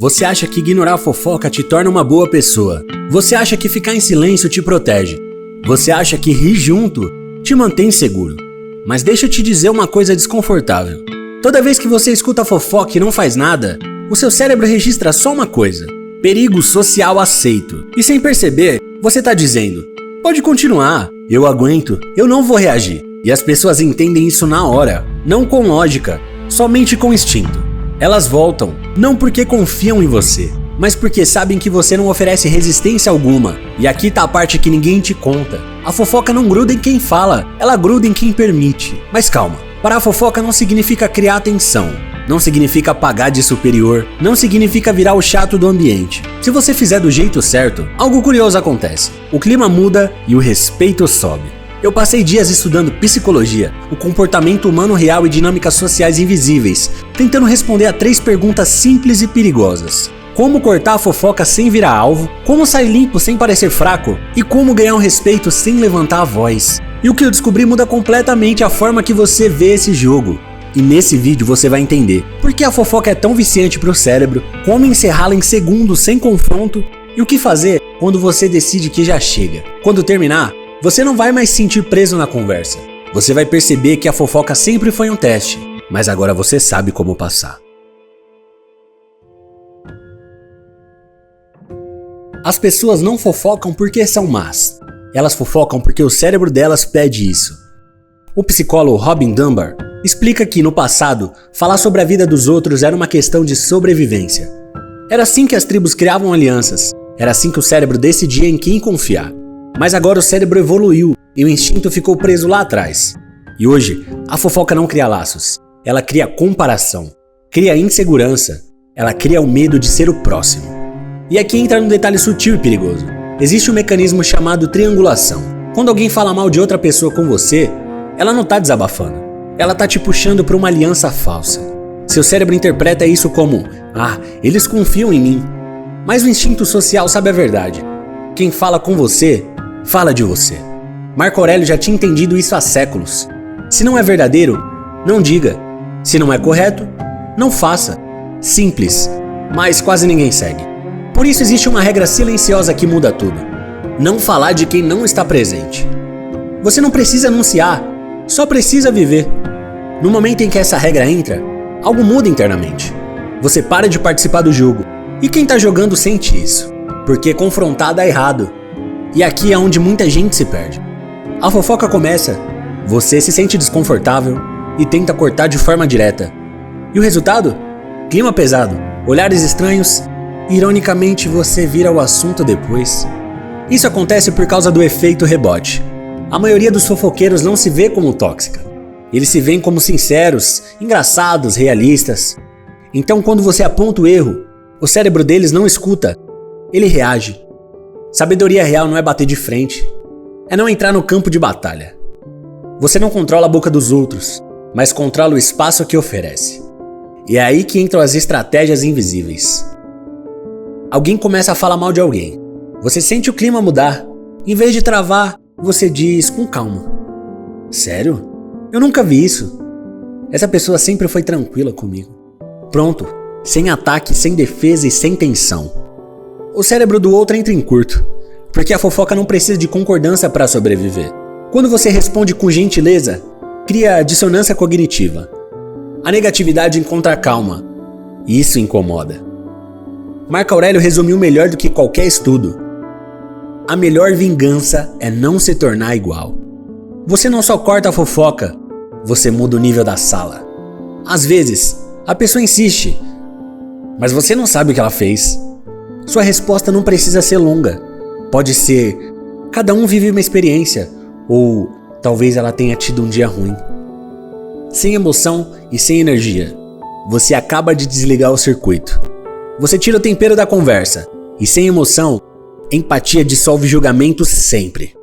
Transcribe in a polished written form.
Você acha que ignorar a fofoca te torna uma boa pessoa. Você acha que ficar em silêncio te protege. Você acha que rir junto te mantém seguro. Mas deixa eu te dizer uma coisa desconfortável. Toda vez que você escuta a fofoca e não faz nada, o seu cérebro registra só uma coisa: perigo social aceito. E sem perceber, você tá dizendo: pode continuar, eu aguento, eu não vou reagir. E as pessoas entendem isso na hora, não com lógica, somente com instinto. Elas voltam, não porque confiam em você, mas porque sabem que você não oferece resistência alguma. E aqui tá a parte que ninguém te conta. A fofoca não gruda em quem fala, ela gruda em quem permite. Mas calma, parar a fofoca não significa criar atenção, não significa pagar de superior, não significa virar o chato do ambiente. Se você fizer do jeito certo, algo curioso acontece. O clima muda e o respeito sobe. Eu passei dias estudando psicologia, o comportamento humano real e dinâmicas sociais invisíveis, tentando responder a 3 perguntas simples e perigosas. Como cortar a fofoca sem virar alvo, como sair limpo sem parecer fraco e como ganhar um respeito sem levantar a voz. E o que eu descobri muda completamente a forma que você vê esse jogo. E nesse vídeo você vai entender por que a fofoca é tão viciante para o cérebro, como encerrá-la em segundos sem confronto e o que fazer quando você decide que já chega. Quando terminar, você não vai mais se sentir preso na conversa. Você vai perceber que a fofoca sempre foi um teste, mas agora você sabe como passar. As pessoas não fofocam porque são más. Elas fofocam porque o cérebro delas pede isso. O psicólogo Robin Dunbar explica que, no passado, falar sobre a vida dos outros era uma questão de sobrevivência. Era assim que as tribos criavam alianças. Era assim que o cérebro decidia em quem confiar. Mas agora o cérebro evoluiu e o instinto ficou preso lá atrás. E hoje, a fofoca não cria laços. Ela cria comparação, cria insegurança, ela cria o medo de ser o próximo. E aqui entra um detalhe sutil e perigoso. Existe um mecanismo chamado triangulação. Quando alguém fala mal de outra pessoa com você, ela não tá desabafando. Ela tá te puxando para uma aliança falsa. Seu cérebro interpreta isso como: eles confiam em mim. Mas o instinto social sabe a verdade. Quem fala com você, fala de você. Marco Aurélio já tinha entendido isso há séculos. Se não é verdadeiro, não diga. Se não é correto, não faça. Simples, mas quase ninguém segue. Por isso existe uma regra silenciosa que muda tudo: não falar de quem não está presente. Você não precisa anunciar, só precisa viver. No momento em que essa regra entra, algo muda internamente. Você para de participar do jogo. E quem tá jogando sente isso, porque confrontar dá errado. E aqui é onde muita gente se perde. A fofoca começa, você se sente desconfortável e tenta cortar de forma direta. E o resultado? Clima pesado, olhares estranhos. Ironicamente, você vira o assunto depois. Isso acontece por causa do efeito rebote. A maioria dos fofoqueiros não se vê como tóxica. Eles se veem como sinceros, engraçados, realistas. Então, quando você aponta o erro, o cérebro deles não escuta, ele reage. Sabedoria real não é bater de frente, é não entrar no campo de batalha. Você não controla a boca dos outros, mas controla o espaço que oferece. E é aí que entram as estratégias invisíveis. Alguém começa a falar mal de alguém. Você sente o clima mudar. Em vez de travar, você diz com calma: sério? Eu nunca vi isso. Essa pessoa sempre foi tranquila comigo. Pronto, sem ataque, sem defesa e sem tensão. O cérebro do outro entra em curto, porque a fofoca não precisa de concordância para sobreviver. Quando você responde com gentileza, cria dissonância cognitiva. A negatividade encontra calma, e isso incomoda. Marco Aurélio resumiu melhor do que qualquer estudo: a melhor vingança é não se tornar igual. Você não só corta a fofoca, você muda o nível da sala. Às vezes, a pessoa insiste, mas você não sabe o que ela fez. Sua resposta não precisa ser longa. Pode ser: cada um vive uma experiência, ou talvez ela tenha tido um dia ruim. Sem emoção e sem energia, você acaba de desligar o circuito. Você tira o tempero da conversa, e sem emoção, empatia dissolve julgamentos sempre.